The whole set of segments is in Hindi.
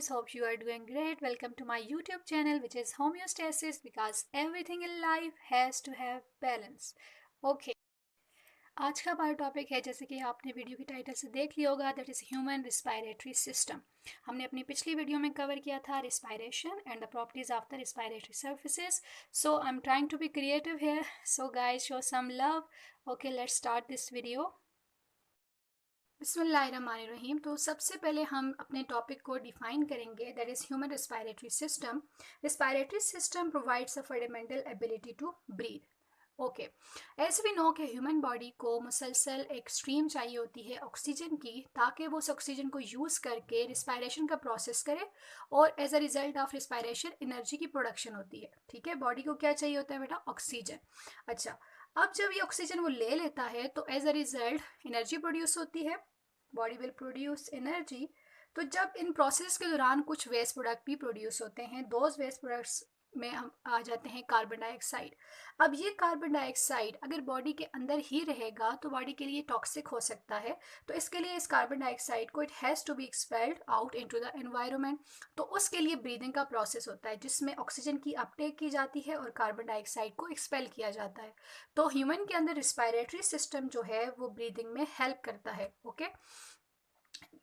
guys, hope you are doing great. Welcome to my YouTube channel which is Homeostasis because everything in life has to have balance. Okay, आज का हमारा टॉपिक है जैसे कि आपने वीडियो की टाइटल से देख लिया होगा that is human respiratory system. हमने अपनी पिछली वीडियो में कवर किया था respiration and the properties of the respiratory surfaces. So I am trying to be creative here, so guys show some love. Okay, let's start this video. बिस्मिल्लाहिर्रहमानिर्रहीम। तो सबसे पहले हम अपने टॉपिक को डिफाइन करेंगे that is human respiratory system. Respiratory system provides a fundamental ability to breathe. Okay, as we know कि ह्यूमन बॉडी को मुसलसल एक स्ट्रीम चाहिए होती है ऑक्सीजन की ताकि वो उस ऑक्सीजन को यूज़ करके रिस्पायरेशन का प्रोसेस करे और as a result of respiration energy की प्रोडक्शन होती है। ठीक है, बॉडी को क्या चाहिए होता है बेटा? ऑक्सीजन। अच्छा, अब जब ये ऑक्सीजन वो ले लेता है तो as a result energy produce होती है, बॉडी विल प्रोड्यूस एनर्जी। तो जब इन प्रोसेस के दौरान कुछ वेस्ट प्रोडक्ट भी प्रोड्यूस होते हैं, दोज वेस्ट प्रोडक्ट्स में हम आ जाते हैं कार्बन डाइऑक्साइड। अब ये कार्बन डाइऑक्साइड अगर बॉडी के अंदर ही रहेगा तो बॉडी के लिए टॉक्सिक हो सकता है। तो इसके लिए इस कार्बन डाइऑक्साइड को it has to be expelled out into the environment. तो उसके लिए ब्रीदिंग का प्रोसेस होता है जिसमें ऑक्सीजन की अपटेक की जाती है और कार्बन डाइऑक्साइड को एक्सपेल किया जाता है। तो ह्यूमन के अंदर रिस्पायरेटरी सिस्टम जो है वो ब्रीदिंग में हेल्प करता है। Okay,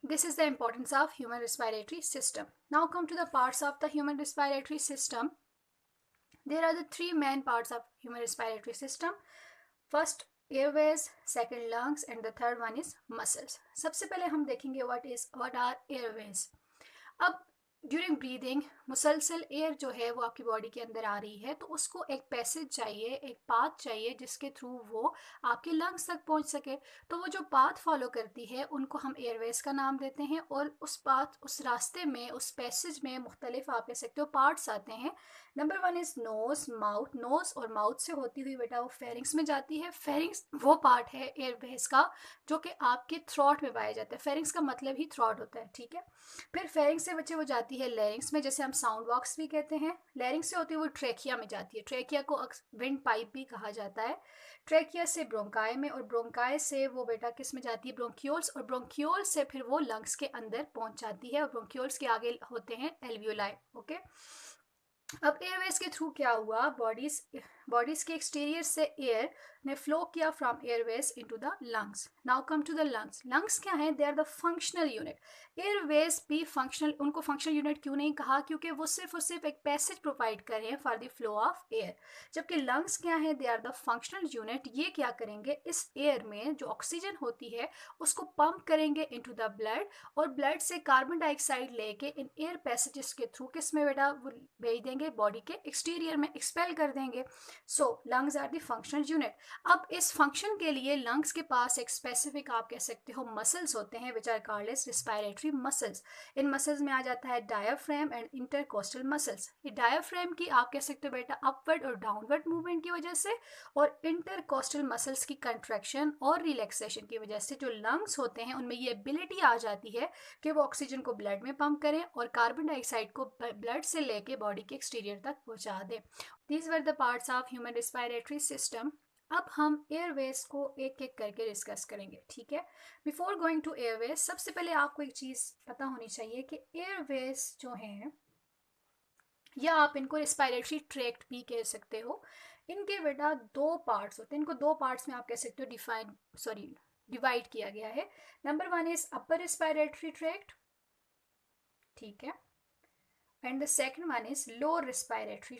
this is the importance of human respiratory system. Now come to the parts of the human respiratory system. There are the three main parts of human respiratory system. First airways, second lungs and the third one is muscles. सबसे पहले हम देखेंगे what are airways. अब ड्यूरिंग ब्रीदिंग मुसलसल एयर जो है वो आपकी बॉडी के अंदर आ रही है तो उसको एक पैसेज चाहिए, एक पाथ चाहिए जिसके थ्रू वो आपके लंग्स तक पहुंच सके। तो वो जो पाथ फॉलो करती है उनको हम एयरवेज का नाम देते हैं और उस पाथ, उस रास्ते में, उस पैसेज में मुख्तलिफ आप कह सकते हो पार्ट्स आते हैं। Number one is nose, mouth. Nose और माउथ से होती हुई बेटा वो फेरिंग्स में जाती है। फेरिंग्स वो पार्ट है एयरवेज का जो कि आपके थ्रॉट में पाया जाता है। फेरिंग्स का मतलब ही थ्रॉट होता है। ठीक है, फिर फेरिंग्स से बच्चे वो जाती है लैरिंग्स में, जैसे हम साउंड बॉक्स भी कहते हैं। लैरिंग्स से होती है वो ट्रेकिया में जाती है। ट्रेकिया को विंड पाइप भी कहा जाता है। ट्रेकिया से ब्रोंकाई में और ब्रोंकाई से वो बेटा किस में जाती है? ब्रोंक्यूल्स। और ब्रोंक्यूल्स से फिर वो लंग्स के अंदर पहुंच जाती है और ब्रोंक्यूल्स के आगे होते हैं एल्वियोलाई। ओके, अब एयरवेज के थ्रू क्या हुआ? बॉडीज के एक्सटीरियर से एयर ने फ्लो किया from airways into the lungs. Now come to the lungs. Lungs क्या है? They are the functional unit. Airways भी फंक्शनल, उनको फंक्शनल यूनिट क्यों नहीं कहा? क्योंकि वो सिर्फ और सिर्फ एक पैसेज प्रोवाइड कर रहे हैं for the flow of air. जबकि लंग्स क्या है? They are the functional unit. ये क्या करेंगे? इस एयर में जो ऑक्सीजन होती है उसको पंप करेंगे इनटू द ब्लड और ब्लड से कार्बन डाइऑक्साइड लेके इन एयर पैसेजेस के थ्रू किस में बेटा वो भेज देंगे? बॉडी के एक्सटीरियर में एक्सपेल कर देंगे। So lungs are the functional unit. अब इस फंक्शन के लिए लंग्स के पास एक स्पेसिफिक आप कह सकते हो मसल्स होते हैं which are called as respiratory muscles. इन मसल्स में आ जाता है डायाफ्राम एंड इंटरकोस्टल मसल्स। ये डायाफ्राम की आप कह सकते हो बेटा अपवर्ड और डाउनवर्ड मूवमेंट की वजह से और इंटरकोस्टल मसल्स की कंट्रैक्शन और रिलैक्सेशन की वजह से जो लंग्स होते हैं उनमें ये एबिलिटी आ जाती है कि वो ऑक्सीजन को ब्लड में पंप करें और कार्बन डाइऑक्साइड को ब्लड से लेके बॉडी के एक्सटीरियर तक पहुंचा दें। These were the parts of human respiratory system. अब हम एयरवेज को एक एक करके डिस्कस करेंगे। ठीक है, बिफोर गोइंग टू एयरवेज सबसे पहले आपको एक चीज़ पता होनी चाहिए कि एयरवेज जो हैं या आप इनको रिस्पायरेटरी ट्रैक्ट भी कह सकते हो, इनके बेटा दो पार्ट्स होते हैं। इनको दो पार्ट्स में आप कह सकते हो डिवाइड किया गया है। Number one is upper respiratory tract, ठीक है, and the second one is lower respiratory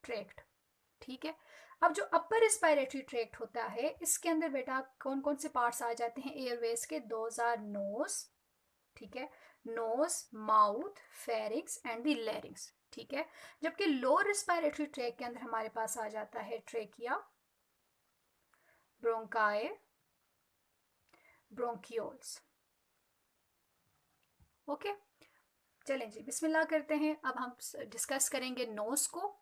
tract. ठीक है, अब जो अपर रिस्पायरेटरी ट्रैक्ट होता है इसके अंदर बेटा कौन कौन से पार्ट्स आ जाते हैं एयरवेज के? दोज आर नोज, ठीक है, nose, mouth, pharynx and the larynx. ठीक है, जबकि लोअर रिस्पायरेटरी ट्रैक्ट के अंदर हमारे पास आ जाता है ट्रेकिया, ब्रोंकाई, ब्रोंक्यूल्स। ओके, चलें जी बिस्मिल्लाह करते हैं। अब हम डिस्कस करेंगे नोज को।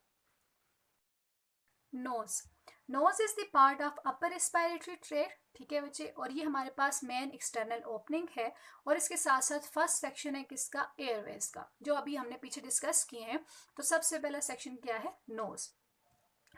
Nose is the part of upper respiratory tract. ठीक है बच्चे, और ये हमारे पास मेन एक्सटर्नल ओपनिंग है और इसके साथ साथ फर्स्ट सेक्शन है किसका? एयरवेज का, जो अभी हमने पीछे डिस्कस किए हैं। तो सबसे पहला सेक्शन क्या है? नोज।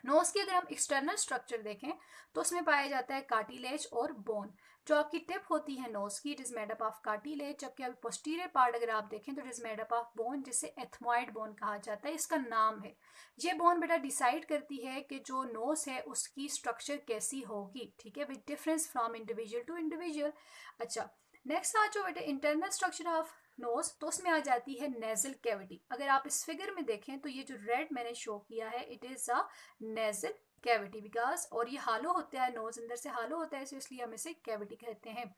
नोज की अगर हम एक्सटर्नल स्ट्रक्चर देखें तो उसमें पाया जाता है कार्टिलेज और बोन। जो आपकी टिप होती है नोज की, it is made up of cartilage, जबकि अभी पोस्टीरियर पार्ट अगर आप देखें तो it is made up of bone, जिसे एथमॉइड बोन कहा जाता है, इसका नाम है। ये बोन बेटा डिसाइड करती है कि जो नोज है उसकी स्ट्रक्चर कैसी होगी, ठीक है, with difference from individual to individual. अच्छा, नेक्स्ट आ जो बेटा इंटरनल स्ट्रक्चर ऑफ नोज, तो उसमें आ जाती है नेजल कैविटी। अगर आप इस फिगर में देखें तो ये जो रेड मैंने शो किया है, it is a nasal cavity because, और ये हालो होता है, नोज अंदर से हालो होता है, इसलिए हम इसे कैविटी कहते हैं।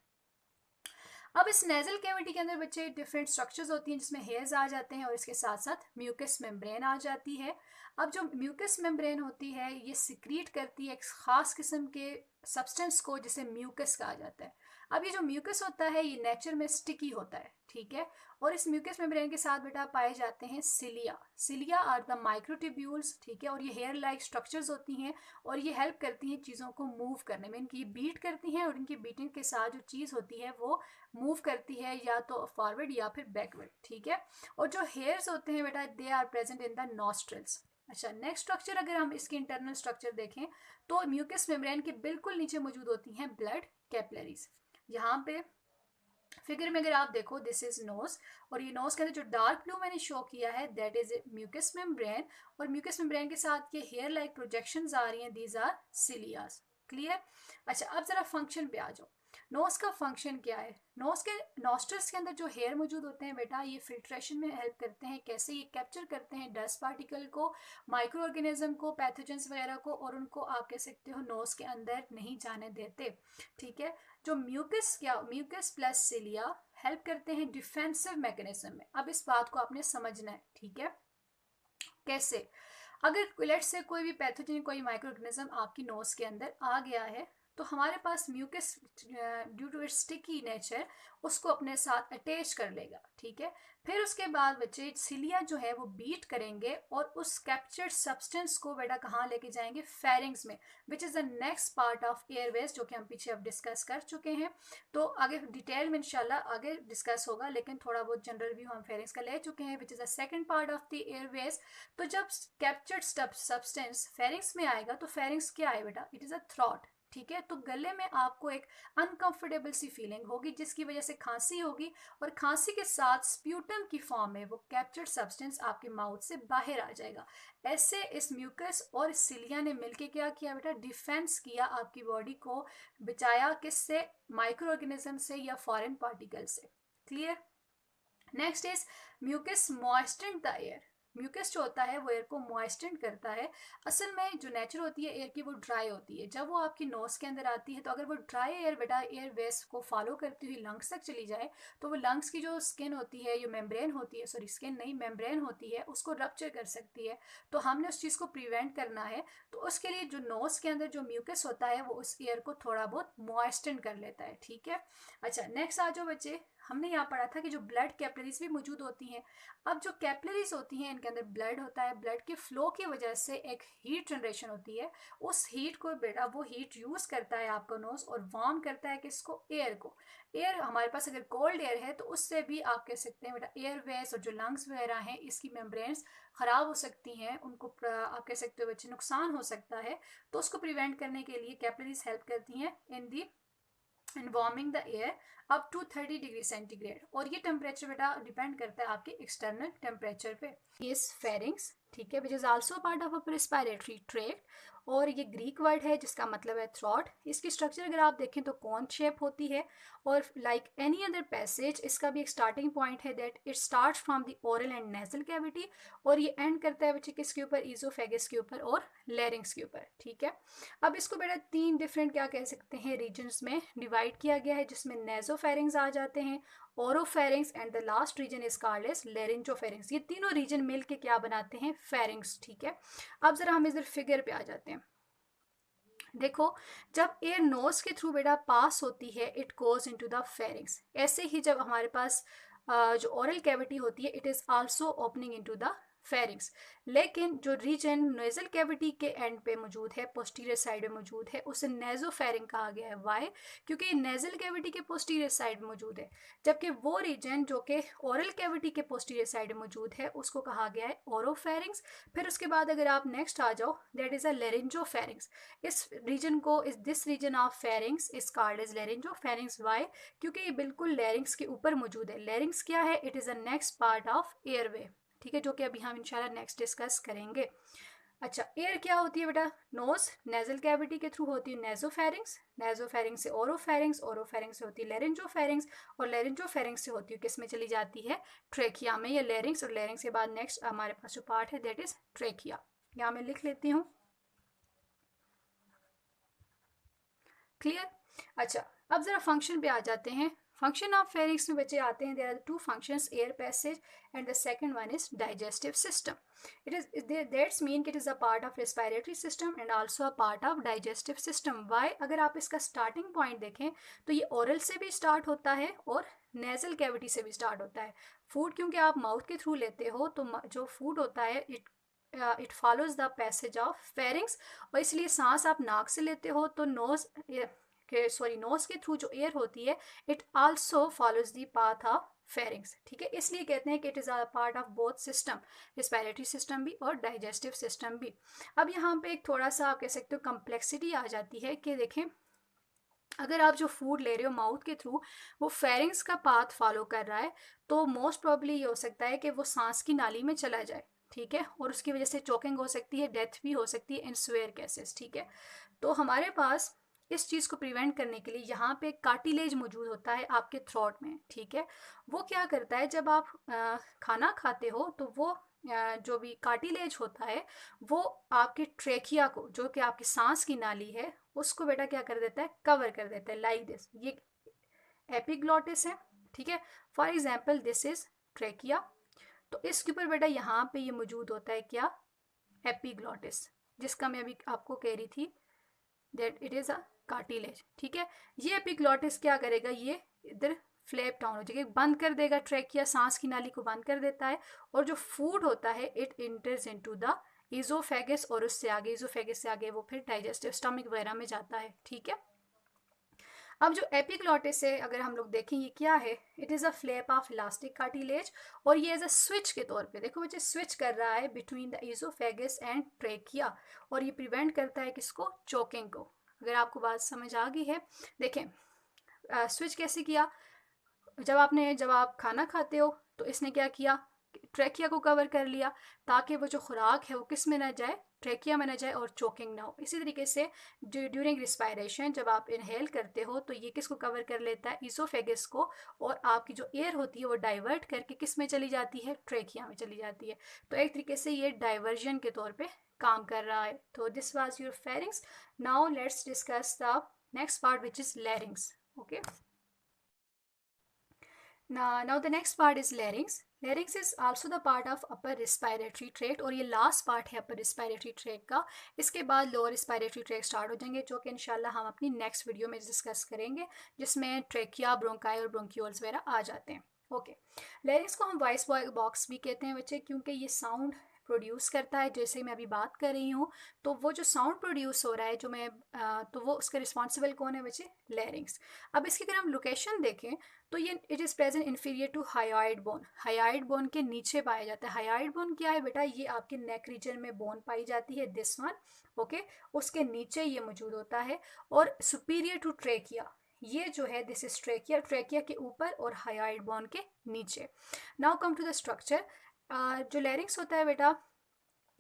अब इस नेजल कैविटी के अंदर बच्चे डिफरेंट स्ट्रक्चर्स होती हैं जिसमें हेयर्स आ जाते हैं और इसके साथ साथ म्यूकस मेम्ब्रेन आ जाती है। अब जो म्यूकस मेम्ब्रेन होती है ये सिक्रीट करती है एक खास किस्म के सब्सटेंस को जिसे म्यूकस कहा जाता है। अब ये जो म्यूकस होता है ये नेचर में स्टिकी होता है, ठीक है, और इस म्यूकस मेम्ब्रेन के साथ बेटा पाए जाते हैं cilia. Cilia are the microtubules, ठीक है, और ये हेयर लाइक स्ट्रक्चर्स होती हैं और ये हेल्प करती हैं चीज़ों को मूव करने में। इनकी बीट करती हैं और इनकी बीटिंग के साथ जो चीज़ होती है वो मूव करती है या तो फॉरवर्ड या फिर बैकवर्ड, ठीक है। और जो हेयर्स होते हैं बेटा they are present in the nostrils. अच्छा, नेक्स्ट स्ट्रक्चर अगर हम इसकी इंटरनल स्ट्रक्चर देखें तो म्यूकस मेम्ब्रेन के बिल्कुल नीचे मौजूद होती हैं ब्लड कैपिलरीज। यहाँ पे फिगर में अगर आप देखो दिस इज नोज, और ये नोज के अंदर जो डार्क ब्लू मैंने शो किया है दैट इज म्यूकस मेम्ब्रेन, और म्यूकस मेम्ब्रेन के साथ ये हेयर लाइक प्रोजेक्शंस आ रही हैं, दीज आर सिलियास। क्लियर। अच्छा, अब जरा फंक्शन पे आ जाओ। नोज का फंक्शन क्या है? नोज के नॉस्ट्रल्स के अंदर जो हेयर मौजूद होते हैं बेटा ये फिल्ट्रेशन में हेल्प करते हैं। कैसे? ये कैप्चर करते हैं डस्ट पार्टिकल को, माइक्रो ऑर्गेनिज्म को, पैथोजेंस वगैरह को, और उनको आप कह सकते हो नोज के अंदर नहीं जाने देते, ठीक है। जो mucus mucus plus cilia help करते हैं डिफेंसिव मैकेनिज्म में। अब इस बात को आपने समझना है, ठीक है। कैसे? अगर लेट्स से कोई भी पैथोजन, कोई माइक्रो ऑर्गेनिज्म आपकी नोज के अंदर आ गया है तो हमारे पास mucus due to its sticky nature उसको अपने साथ अटैच कर लेगा, ठीक है। फिर उसके बाद बच्चे सिलिया जो है वो बीट करेंगे और उस कैप्चर्ड सब्सटेंस को बेटा कहाँ लेके जाएंगे? फेरिंग्स में, which is the next part of Airways, जो कि हम पीछे अब डिस्कस कर चुके हैं। तो आगे डिटेल में इंशाल्लाह आगे डिस्कस होगा, लेकिन थोड़ा बहुत जनरल व्यू हम फेरिंग्स का ले चुके हैं, which is the second part of the Airways. तो जब कैप्चर्ड सब्सटेंस फेरिंग्स में आएगा तो फेरिंग्स क्या है बेटा? इट इज़ अ थ्रॉट, ठीक है। तो गले में आपको एक अनकंफर्टेबल सी फीलिंग होगी जिसकी वजह से खांसी होगी, और खांसी के साथ स्प्यूटम की फॉर्म में वो कैप्चर्ड सब्सटेंस आपके माउथ से बाहर आ जाएगा। ऐसे इस म्यूकस और सिलिया ने मिलके क्या किया बेटा? डिफेंस किया, आपकी बॉडी को बचाया, किससे? माइक्रो ऑर्गेनिज्म से या फॉरेन पार्टिकल से। Clear. Next is mucus moistened the air. Mucus जो होता है वो एयर को मॉइस्टेंड करता है। असल में जो नेचर होती है एयर की वो ड्राई होती है। जब वो आपकी नोज के अंदर आती है तो अगर वो ड्राई एयर बेटा एयर वेज को फॉलो करती हुई लंग्स तक चली जाए तो वो लंग्स की जो स्किन होती है, जो मेम्ब्रेन होती है, सॉरी स्किन नहीं मेम्ब्रेन होती है, उसको रप्चर कर सकती है। तो हमने उस चीज़ को प्रिवेंट करना है, तो उसके लिए जो नोज के अंदर जो म्यूकस होता है वो उस एयर को थोड़ा बहुत मॉइस्टेंड कर लेता है, ठीक है। अच्छा, नेक्स्ट आ जाओ बच्चे। हमने यहाँ पढ़ा था कि जो ब्लड कैपिलरीज भी मौजूद होती हैं। अब जो कैपिलरीज होती हैं इनके अंदर ब्लड होता है, ब्लड के फ्लो की वजह से एक हीट जनरेशन होती है। उस हीट को बेटा वो हीट यूज करता है आपका नोज और वार्म करता है किसको? एयर को। एयर हमारे पास अगर कोल्ड एयर है तो उससे भी आप कह सकते हैं बेटा एयरवेज और जो लंग्स वगैरह हैं इसकी मेम्ब्रेन्स खराब हो सकती हैं, उनको आप कह सकते हो बच्चे नुकसान हो सकता है। तो उसको प्रिवेंट करने के लिए कैपिलरीज हेल्प करती हैं in the end warming the air up to 30 degree centigrade. और ये टेम्परेचर बेटा डिपेंड करता है आपके एक्सटर्नल टेम्परेचर पे। इस फेरिंग्स, ठीक है, which is also part of a respiratory tract, और ये ग्रीक वर्ड है जिसका मतलब है थ्रॉट। इसकी स्ट्रक्चर अगर आप देखें तो कॉन शेप होती है, और लाइक एनी अदर पैसेज इसका भी एक स्टार्टिंग पॉइंट है that it starts from the oral and nasal cavity, और ये एंड करता है बच्चे किसके ऊपर? ईजोफेगस के ऊपर और लैरिंग्स के ऊपर, ठीक है। अब इसको बेटा तीन डिफरेंट क्या कह सकते हैं रीजन्स में डिवाइड किया गया है, जिसमें नेजोफेरिंग्स आ जाते हैं, oropharynx, and the last region is called as laryngopharynx. ये तीनों रीजन मिलके क्या बनाते हैं? फेरिंग्स, ठीक है। अब जरा हम इधर फिगर पे आ जाते हैं। देखो, जब एयर नोज के थ्रू बेटा पास होती है it goes into the pharynx. ऐसे ही जब हमारे पास जो ओरल कैविटी होती है it is also opening into the pharynx. लेकिन जो रीजन नेजल कैविटी के एंड पे मौजूद है, पोस्टीरियर साइड में मौजूद है, उसे नेजोफेरिंग कहा गया है। वाई? क्योंकि नेजल कैविटी के पोस्टीरियर साइड मौजूद है, जबकि वो रीजन जो कि ओरल कैविटी के पोस्टीरियर साइड में मौजूद है उसको कहा गया है ओरोफेरिंग्स। फिर उसके बाद अगर आप नेक्स्ट आ जाओ, दैट इज अ लेरिंजोफेरिंग्स। इस रीजन को, इस this region of pharynx is called as laryngopharynx. Why? क्योंकि ये बिल्कुल लेरिंग्स के ऊपर मौजूद है। लेरिंग्स क्या है? It is a next part of airway, ठीक है, जो कि अभी हम इंशाल्लाह नेक्स्ट डिस्कस करेंगे। अच्छा, एयर क्या होती है बेटा? नोज नेजल कैविटी के थ्रू होती है नेजोफेरिंग्स, नेजोफेरिंग्स से ओरोफेरिंग्स, ओरोफेरिंग्स से होती है लेरिंजोफेरिंग्स, और लेरिंजोफेरिंग्स से होती है किस में चली जाती है? ट्रेकिया में, या लेरिंग्स, और लेरिंग्स के बाद नेक्स्ट हमारे पास जो पार्ट है दैट इज ट्रेकिया। यहाँ मैं लिख लेती हूँ। क्लियर? अच्छा, अब जरा फंक्शन पे आ जाते हैं। फंक्शन ऑफ फेरिंग्स में बच्चे आते हैं, there are two functions, air passage and the second one is digestive system. It is that's mean it is a part of respiratory system and also a part of digestive system. Why? अगर आप इसका स्टार्टिंग पॉइंट देखें तो ये ओरल से भी स्टार्ट होता है और नेजल कैविटी से भी स्टार्ट होता है। फूड क्योंकि आप माउथ के थ्रू लेते हो, तो जो फूड होता है it follows the passage of pharynx, और इसलिए सांस आप नाक से लेते हो तो नोज नोज के थ्रू जो एयर होती है it also follows the path of pharynx, ठीक है। इसलिए कहते हैं कि it is a part of both system, respiratory system भी और डाइजेस्टिव सिस्टम भी। अब यहाँ पे एक थोड़ा सा आप कह सकते हो कम्प्लेक्सिटी आ जाती है कि देखें, अगर आप जो फूड ले रहे हो माउथ के थ्रू वो फेरिंग्स का पाथ फॉलो कर रहा है, तो मोस्ट प्रॉब्ली ये हो सकता है कि वो सांस की नाली में चला जाए, ठीक है, और उसकी वजह से चोकिंग हो सकती है, डेथ भी हो सकती है इन स्वेयर केसेस, ठीक है। तो हमारे पास इस चीज़ को प्रिवेंट करने के लिए यहाँ पे कार्टिलेज मौजूद होता है आपके थ्रोट में, ठीक है। वो क्या करता है, जब आप खाना खाते हो तो वो जो भी कार्टिलेज होता है वो आपकी ट्रेकिया को, जो कि आपकी सांस की नाली है, उसको बेटा क्या कर देता है? कवर कर देता है, लाइक दिस। ये एपिग्लॉटिस है, ठीक है। For example this is trachea, तो इसके ऊपर बेटा यहाँ पे ये मौजूद होता है क्या? एपिग्लॉटिस, जिसका मैं अभी आपको कह रही थी that it is a cartilage, ठीक है। ये एपिग्लॉटिस क्या करेगा? ये इधर फ्लैप डाउन हो जाएगा, बंद कर देगा, ट्रैकिया सांस की नाली को बंद कर देता है, और जो फूड होता है इट इंटर्स इनटू द ईजोफेगस, और उससे आगे ईजोफेगस से आगे वो फिर डाइजेस्टिव स्टमक वगैरह में जाता है, ठीक है। अब जो एपिग्लॉटिस है अगर हम लोग देखें ये क्या है? It is a flap of elastic cartilage, और ये एज अ स्विच के तौर पे देखो बच्चे स्विच कर रहा है बिटवीन द ईजोफेगस एंड ट्रेकिया, और ये प्रिवेंट करता है किसको? चोकिंग को। अगर आपको बात समझ आ गई है, देखें स्विच कैसे किया? जब आप खाना खाते हो तो इसने क्या किया? ट्रैकिया को कवर कर लिया, ताकि वो जो खुराक है वो किस में ना जाए? ट्रैकिया में ना जाए, और चोकिंग ना हो। इसी तरीके से ड्यूरिंग रिस्पायरेशन जब आप इनहेल करते हो तो ये किसको कवर कर लेता है? ईसोफेगस को, और आपकी जो एयर होती है वो डाइवर्ट करके किस में चली जाती है? ट्रैकिया में चली जाती है। तो एक तरीके से ये डाइवर्जन के तौर पे काम कर रहा है। तो this was your pharynx. Now let's discuss the next part which is लैरिंग्स। Okay, now the next part is larynx. Larynx is also the part of upper respiratory tract, और ये लास्ट पार्ट है upper respiratory tract का। इसके बाद lower respiratory tract स्टार्ट हो जाएंगे, जो कि इंशाल्लाह हम अपनी नेक्स्ट वीडियो में डिस्कस करेंगे, जिसमें ट्रेकिया, ब्रोंकाई और ब्रोंक्यूल्स वगैरह आ जाते हैं। ओके, लैरिंक्स को हम वॉइस बॉक्स भी कहते हैं बच्चे, क्योंकि ये साउंड प्रोड्यूस करता है। जैसे मैं अभी बात कर रही हूँ तो वो जो साउंड प्रोड्यूस हो रहा है जो मैं तो वो उसका रिस्पॉन्सिबल कौन है बच्चे? लैरिंक्स। अब इसकी अगर हम लोकेशन देखें तो ये it is present inferior to hyoid bone, hyoid bone के नीचे पाया जाता है। हायोइड बोन क्या है बेटा? ये आपके नेक रीजन में बोन पाई जाती है, दिस वन, ओके, उसके नीचे ये मौजूद होता है। और सुपीरियर टू ट्रेकिया, ये जो है दिस इज ट्रेकिया, ट्रेकिया के ऊपर और हायोइड बोन के नीचे। Now come to the structure. जो लैरिंक्स होता है बेटा,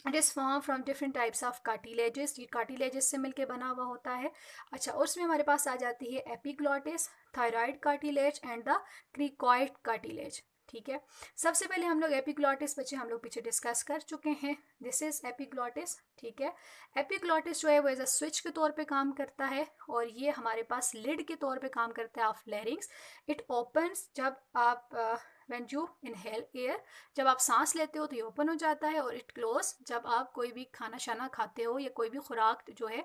it is form from different types of cartilages, ये कार्टिलेजेस से मिलकर बना हुआ होता है। अच्छा, उसमें हमारे पास आ जाती है epiglottis, thyroid cartilage and the cricoid cartilage, ठीक है। सबसे पहले हम लोग एपिग्लॉटिस बच्चे हम लोग पीछे डिस्कस कर चुके हैं, दिस इज एपिग्लॉटिस, ठीक है। एपिग्लॉटिस जो है वो एज अ स्विच के तौर पे काम करता है, और ये हमारे पास लिड के तौर पे काम करता है ऑफ लैरिंग्स। इट ओपन्स जब आप व्हेन यू इनहेल एयर, जब आप सांस लेते हो तो ये ओपन हो जाता है, और इट क्लोज जब आप कोई भी खाना शाना खाते हो या कोई भी खुराक जो है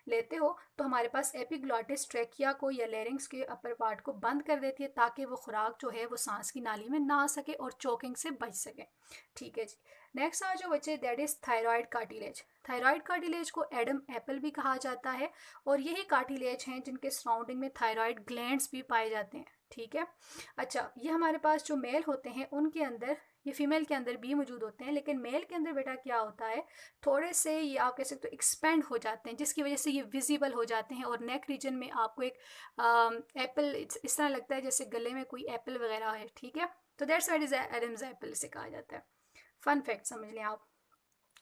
लेते हो तो हमारे पास एपिग्लॉटिस ट्रैकिया को या लेरिंग्स के अपर पार्ट को बंद कर देती है ताकि वो खुराक जो है वो सांस की नाली में ना आ सके और चोकिंग से बच सके। ठीक है जी। नेक्स्ट आ जो बच्चे, that is thyroid cartilage. Thyroid cartilage को एडम एप्पल भी कहा जाता है, और यही कार्टिलेज हैं जिनके सराउंडिंग में थायराइड ग्लैंड्स भी पाए जाते हैं। ठीक है। अच्छा, ये हमारे पास जो मेल होते हैं उनके अंदर, ये फीमेल के अंदर भी मौजूद होते हैं, लेकिन मेल के अंदर बेटा क्या होता है, थोड़े से ये आप कह सकते हो एक्सपेंड हो जाते हैं, जिसकी वजह से ये विजिबल हो जाते हैं, और नेक रीजन में आपको एक एप्पल इस तरह लगता है जैसे गले में कोई एप्पल वगैरह है। ठीक है, तो that's what is Adam's apple से कहा जाता है। फन फैक्ट समझ लें आप।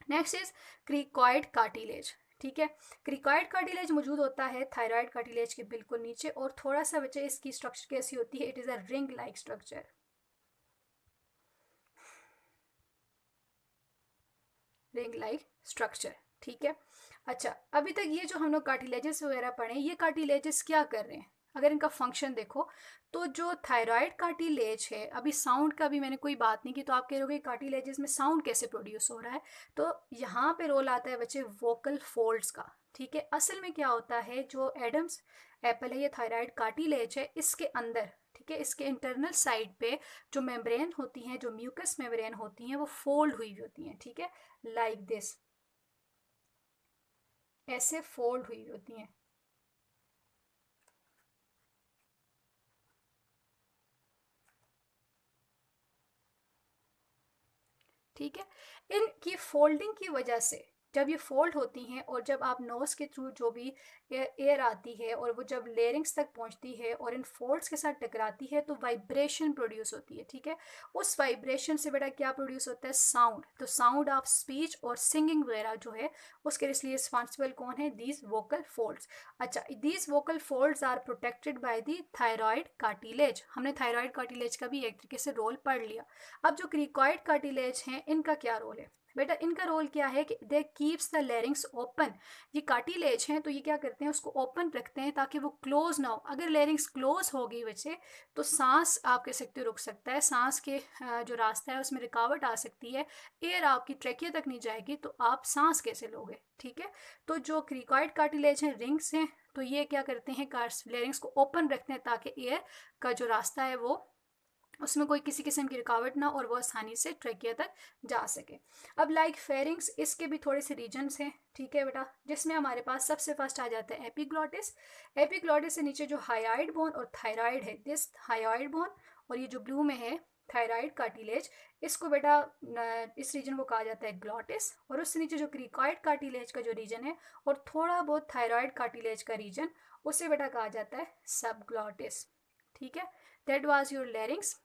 Next is cricoid cartilage. ठीक है, क्रिकॉइड कार्टिलेज मौजूद होता है थायराइड कार्टिलेज के बिल्कुल नीचे, और थोड़ा सा बच्चे इसकी स्ट्रक्चर कैसी होती है, it is a ring like structure. Ring like structure. ठीक है। अच्छा, अभी तक ये जो हम लोग कार्टिलेजेस वगैरह पढ़े, ये कार्टिलेजेस क्या कर रहे हैं, अगर इनका फंक्शन देखो तो जो थायराइड कार्टिलेज है, अभी साउंड का भी मैंने कोई बात नहीं की, तो आप कह रहे हो कार्टिलेजेस में साउंड कैसे प्रोड्यूस हो रहा है, तो यहाँ पे रोल आता है बच्चे वोकल फोल्ड्स का। ठीक है, असल में क्या होता है, जो एडम्स एप्पल है, ये थायराइड कार्टिलेज है, इसके अंदर, ठीक है, इसके इंटरनल साइड पे जो मेम्ब्रेन होती हैं, जो म्यूकस मेम्ब्रेन होती हैं, वो फोल्ड हुई होती हैं। ठीक है, लाइक दिस, ऐसे फोल्ड हुई होती हैं। ठीक है, इनकी फोल्डिंग की वजह से जब ये फोल्ड होती हैं, और जब आप नोज के थ्रू जो भी एयर आती है और वो जब लेरिंग्स तक पहुंचती है और इन फोल्ड्स के साथ टकराती है, तो वाइब्रेशन प्रोड्यूस होती है। ठीक है, उस वाइब्रेशन से बेटा क्या प्रोड्यूस होता है, साउंड। तो साउंड ऑफ स्पीच और सिंगिंग वगैरह जो है उसके लिए रिस्पॉन्सिबल कौन है, दीज वोकल फोल्ड्स। अच्छा, these vocal folds are protected by the thyroid cartilage. हमने थायराइड कार्टिलेज का भी एक तरीके से रोल पढ़ लिया। अब जो क्रिकॉइड कार्टिलेज हैं, इनका क्या रोल है बेटा, इनका रोल क्या है कि दे कीप्स द लेरिंग्स ओपन। ये कार्टिलेज हैं तो ये क्या करते हैं, उसको ओपन रखते हैं ताकि वो क्लोज ना हो। अगर लेरिंग्स क्लोज हो गई बच्चे, तो सांस आप कह सकते हो रुक सकता है, सांस के जो रास्ता है उसमें रुकावट आ सकती है, एयर आपकी ट्रेकिया तक नहीं जाएगी, तो आप सांस कैसे लोगे। ठीक है, तो जो क्रिकॉइड कार्टिलेज हैं, रिंग्स हैं, तो ये क्या करते हैं, लेरिंग्स को ओपन रखते हैं ताकि एयर का जो रास्ता है वो, उसमें कोई किसी किस्म की रुकावट ना, और वो आसानी से ट्रेकिया तक जा सके। अब लाइक फेरिंग्स, इसके भी थोड़े से रीजन्स हैं। ठीक है बेटा, जिसमें हमारे पास सबसे फर्स्ट आ जाता है एपिग्लॉटिस। एपिग्लॉटिस से नीचे जो हायोइड बोन और थायराइड है, दिस हायोइड बोन, और ये जो ब्लू में है थायराइड कार्टिलेज, इसको बेटा इस रीजन को कहा जाता है ग्लॉटिस। और उससे नीचे जो क्रिकॉइड कार्टिलेज का जो रीजन है और थोड़ा बहुत थायराइड कार्टिलेज का रीजन, उसे बेटा कहा जाता है सबग्लॉटिस। ठीक है, दैट वाज योर लेरिंग्स।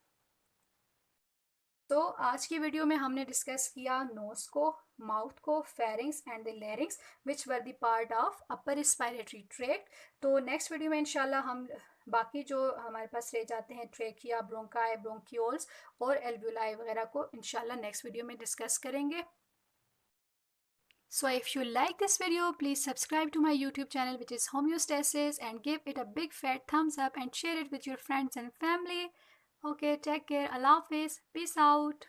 तो आज की वीडियो में हमने डिस्कस किया नोज को, माउथ को, pharynx and the larynx which were the part of upper respiratory tract. तो नेक्स्ट वीडियो में इंशाल्लाह हम बाकी जो हमारे पास रह जाते हैं, ट्रेकिया, ब्रोंकाई, ब्रोंक्यूल्स और एल्वुलाई वगैरह को इंशाल्लाह नेक्स्ट वीडियो में डिस्कस करेंगे। So if you like this video, please subscribe to my YouTube channel which is Homeostasis, and give it a big fat thumbs up and share it with your friends and family. Okay, take care. Allah Hafiz. Peace out.